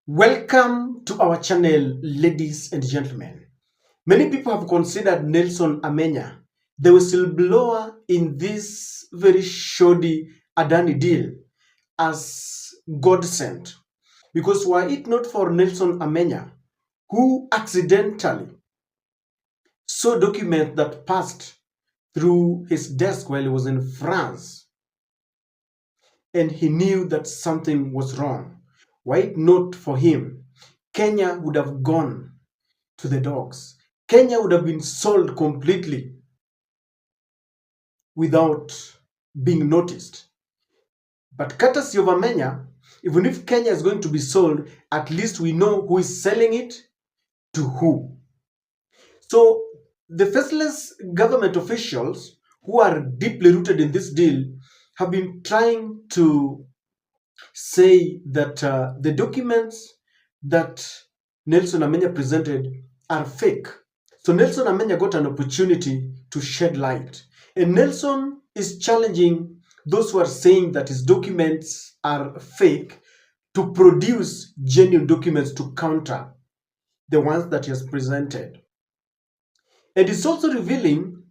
Welcome to our channel, ladies and gentlemen. Many people have considered Nelson Amenya, the whistleblower in this very shoddy Adani deal, as God sent. Because were it not for Nelson Amenya, who accidentally saw documents that passed through his desk while he was in France, and he knew that something was wrong. Were it not for him, Kenya would have gone to the dogs. Kenya would have been sold completely without being noticed. But courtesy of Amenya, even if Kenya is going to be sold, at least we know who is selling it to who. So the faceless government officials who are deeply rooted in this deal have been trying to say that the documents that Nelson Amenya presented are fake. So Nelson Amenya got an opportunity to shed light. And Nelson is challenging those who are saying that his documents are fake to produce genuine documents to counter the ones that he has presented. And it's also revealing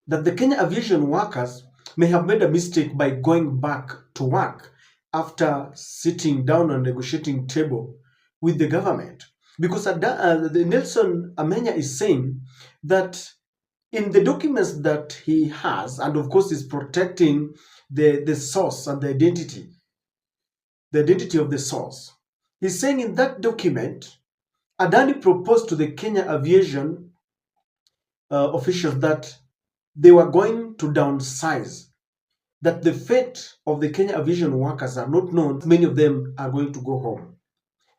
that the Kenya aviation workers may have made a mistake by going back to work after sitting down on a negotiating table with the government. Because the Nelson Amenya is saying that in the documents that he has, and of course is protecting the source and the identity of the source, he's saying in that document, Adani proposed to the Kenya aviation officials that they were going to downsize, that the fate of the Kenya aviation workers are not known. Many of them are going to go home.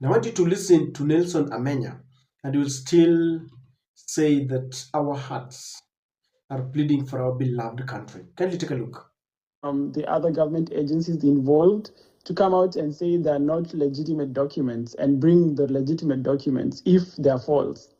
Now, I want you to listen to Nelson Amenya, and he will still say that our hearts are pleading for our beloved country. Kindly take a look. The other government agencies involved to come out and say they're not legitimate documents and bring the legitimate documents if they're false.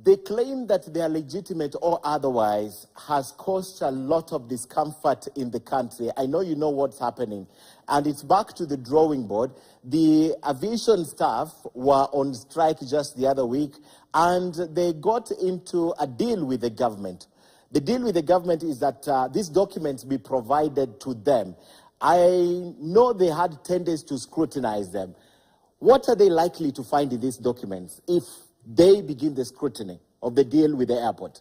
The claim that they are legitimate or otherwise has caused a lot of discomfort in the country. I know you know what's happening. And it's back to the drawing board. The aviation staff were on strike just the other week, and they got into a deal with the government. The deal with the government is that these documents be provided to them. I know they had 10 days to scrutinize them. What are they likely to find in these documents if they begin the scrutiny of the deal with the airport?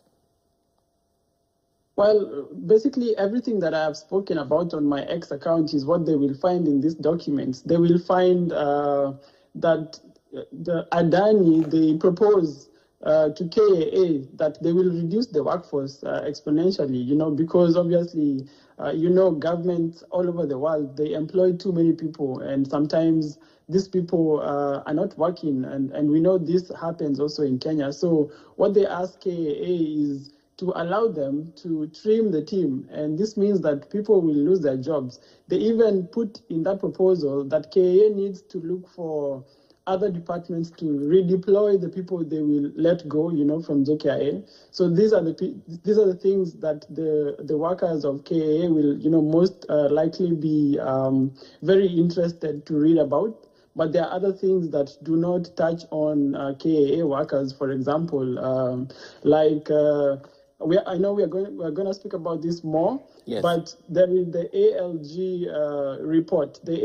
Well, basically everything that I have spoken about on my X account is what they will find in these documents. They will find that the Adani, they propose to KAA that they will reduce the workforce exponentially, because obviously, governments all over the world, they employ too many people, and sometimes these people are not working, and we know this happens also in Kenya. So what they ask KAA is to allow them to trim the team, and this means that people will lose their jobs. They even put in that proposal that KAA needs to look for other departments to redeploy the people they will let go, from JKIA. So these are the things that the workers of KAA will, most likely be very interested to read about. But there are other things that do not touch on KAA workers. For example, I know we're going to speak about this more. Yes. But there is the ALG report. The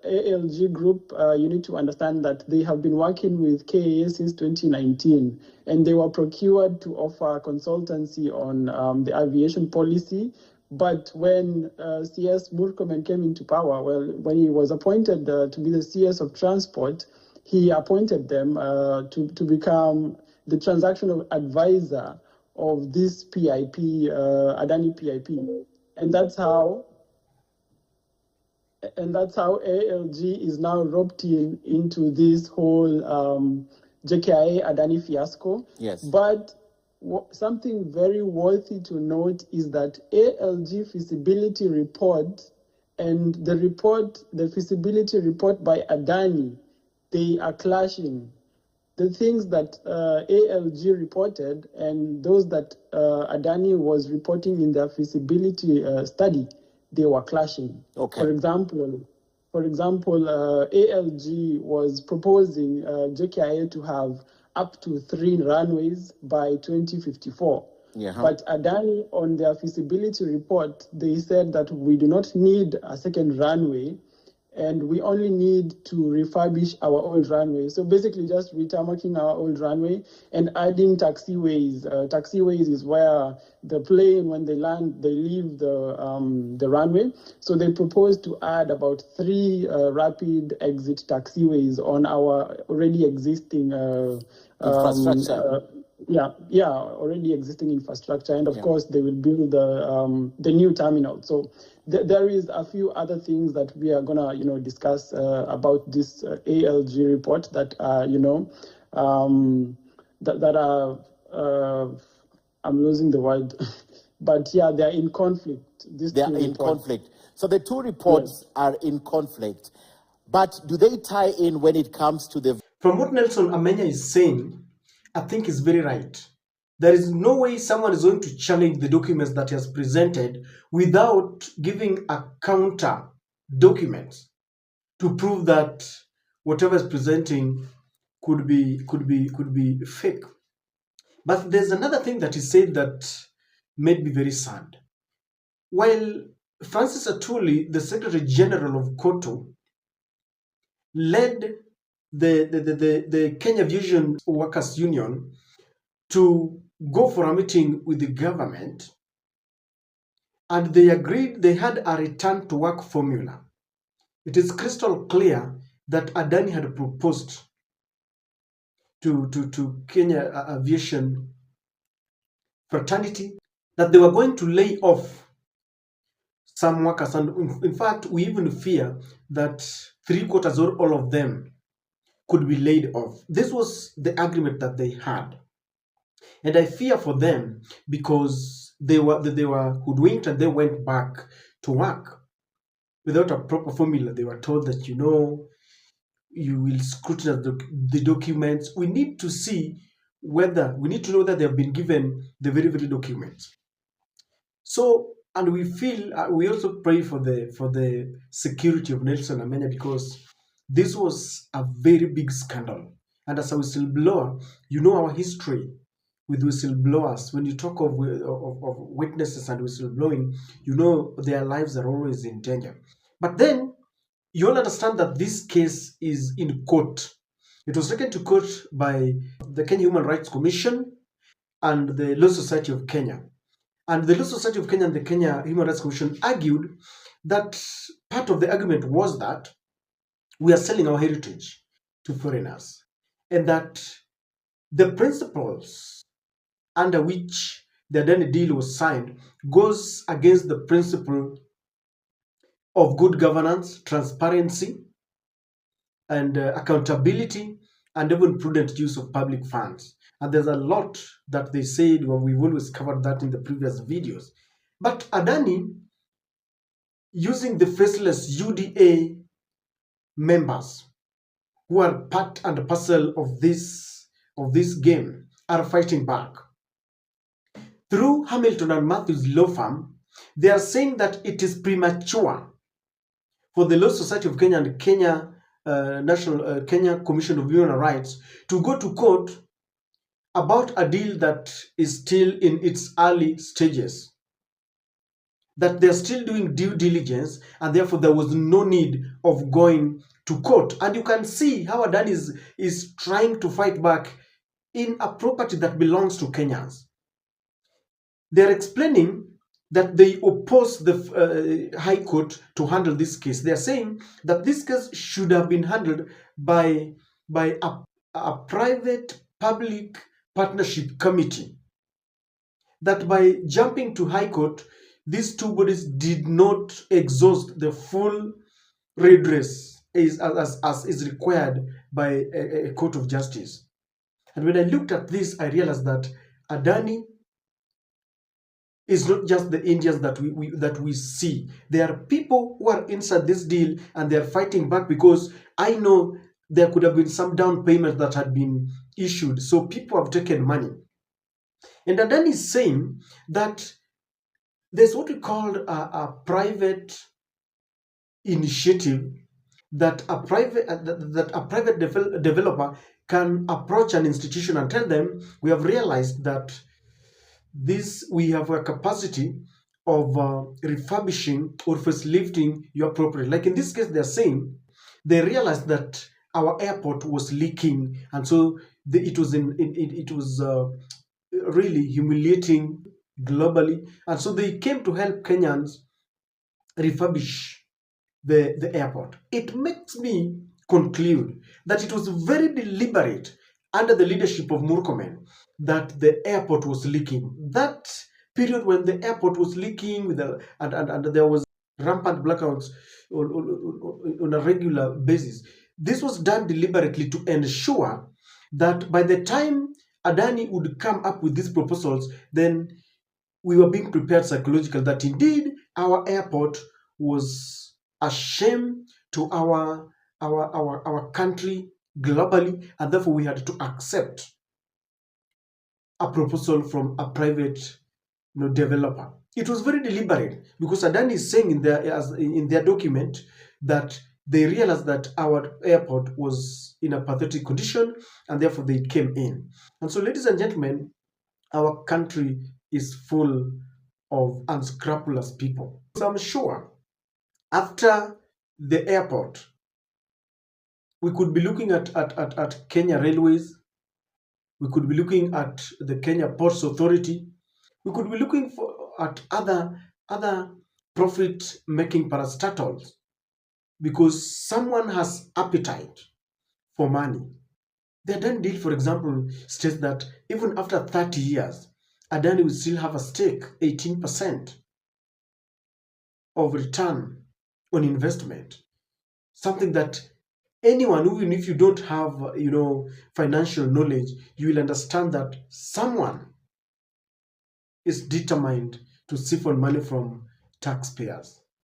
ALG group, you need to understand that they have been working with KAA since 2019, and they were procured to offer consultancy on the aviation policy. But when CS Murkomen came into power, when he was appointed to be the CS of Transport, he appointed them to become the transactional advisor of this PIP, Adani PIP. And that's how ALG is now roped into this whole JKIA Adani fiasco. Yes. But something very worthy to note is that ALG feasibility report and the feasibility report by Adani, they are clashing. The things that ALG reported and those that Adani was reporting in their feasibility study, they were clashing. Okay. For for example, ALG was proposing JKIA to have up to 3 runways by 2054. Yeah. But Adani, on their feasibility report, they said that we do not need a second runway, and we only need to refurbish our old runway. So basically just retarmacking our old runway and adding taxiways. Taxiways is where the plane, when they land, they leave the runway. So they propose to add about 3 rapid exit taxiways on our already existing infrastructure. Already existing infrastructure, and of course they will build the new terminal. So there is a few other things that we are gonna discuss about this ALG report that that are I'm losing the word, but yeah, they are in conflict. They are in conflict. So the 2 reports are in conflict, but do they tie in when it comes to the? From what Nelson Amenya is saying, I think is very right. There is no way someone is going to challenge the documents that he has presented without giving a counter document to prove that whatever is presenting could be fake. But there's another thing that he said that made me very sad. While Francis Atwoli, the Secretary General of KOTU, led the Kenya Vision Workers Union to go for a meeting with the government, and they agreed they had a return to work formula. It is crystal clear that Adani had proposed to Kenya Aviation Fraternity that they were going to lay off some workers, and in fact we even fear that 3/4 or all of them could be laid off. This was the agreement that they had. And I fear for them because they were hoodwinked and they went back to work without a proper formula. They were told that you will scrutinize the documents. We need to know whether they have been given the very documents. So, and we feel we also pray for the security of Nelson Amenya, because this was a very big scandal. And as a whistleblower, you know our history with whistleblowers. When you talk of witnesses and whistleblowing, you know their lives are always in danger. But then you all understand that this case is in court. It was taken to court by the Kenya Human Rights Commission and the Law Society of Kenya. And the Law Society of Kenya and the Kenya Human Rights Commission argued that part of the argument was that we are selling our heritage to foreigners, and that the principles under which the Adani deal was signed goes against the principle of good governance, transparency, and accountability, and even prudent use of public funds. And there's a lot that they said. Well, we've always covered that in the previous videos. But Adani, using the Faceless UDA members who are part and parcel of this game, are fighting back. Through Hamilton and Matthews law firm, they are saying that it is premature for the Law Society of Kenya and Kenya Kenya Commission of Human Rights to go to court about a deal that is still in its early stages, that they're still doing due diligence, and therefore there was no need of going to court. And you can see how Adani is trying to fight back in a property that belongs to Kenyans. They're explaining that they oppose the High Court to handle this case. They're saying that this case should have been handled by a private public partnership committee. That by jumping to High Court, these two bodies did not exhaust the full redress as is required by a court of justice. And when I looked at this, I realized that Adani is not just the Indians that we see. There are people who are inside this deal and they are fighting back, because I know there could have been some down payment that had been issued. So people have taken money. And Adani is saying that there's what we call a private initiative that a private developer can approach an institution and tell them, we have realized that we have a capacity of refurbishing or facelifting your property. Like in this case, they're saying they realized that our airport was leaking, and so it was really humiliating globally, and so they came to help Kenyans refurbish the airport. It makes me conclude that it was very deliberate under the leadership of Murkomen that the airport was leaking. That period when the airport was leaking and there was rampant blackouts on a regular basis. This was done deliberately to ensure that by the time Adani would come up with these proposals, then we were being prepared psychologically that indeed our airport was a shame to our country globally, and therefore we had to accept a proposal from a private developer. It was very deliberate because Adani is saying in their document that they realized that our airport was in a pathetic condition and therefore they came in. And so, ladies and gentlemen, our country is full of unscrupulous people. So I'm sure after the airport, we could be looking at Kenya Railways, we could be looking at the Kenya Ports Authority, we could be looking at other profit-making parastatals, because someone has appetite for money. The Adani deal, for example, states that even after 30 years, Adani will still have a stake, 18% of return on investment. Something that anyone, even if you don't have, financial knowledge, you will understand that someone is determined to siphon money from taxpayers.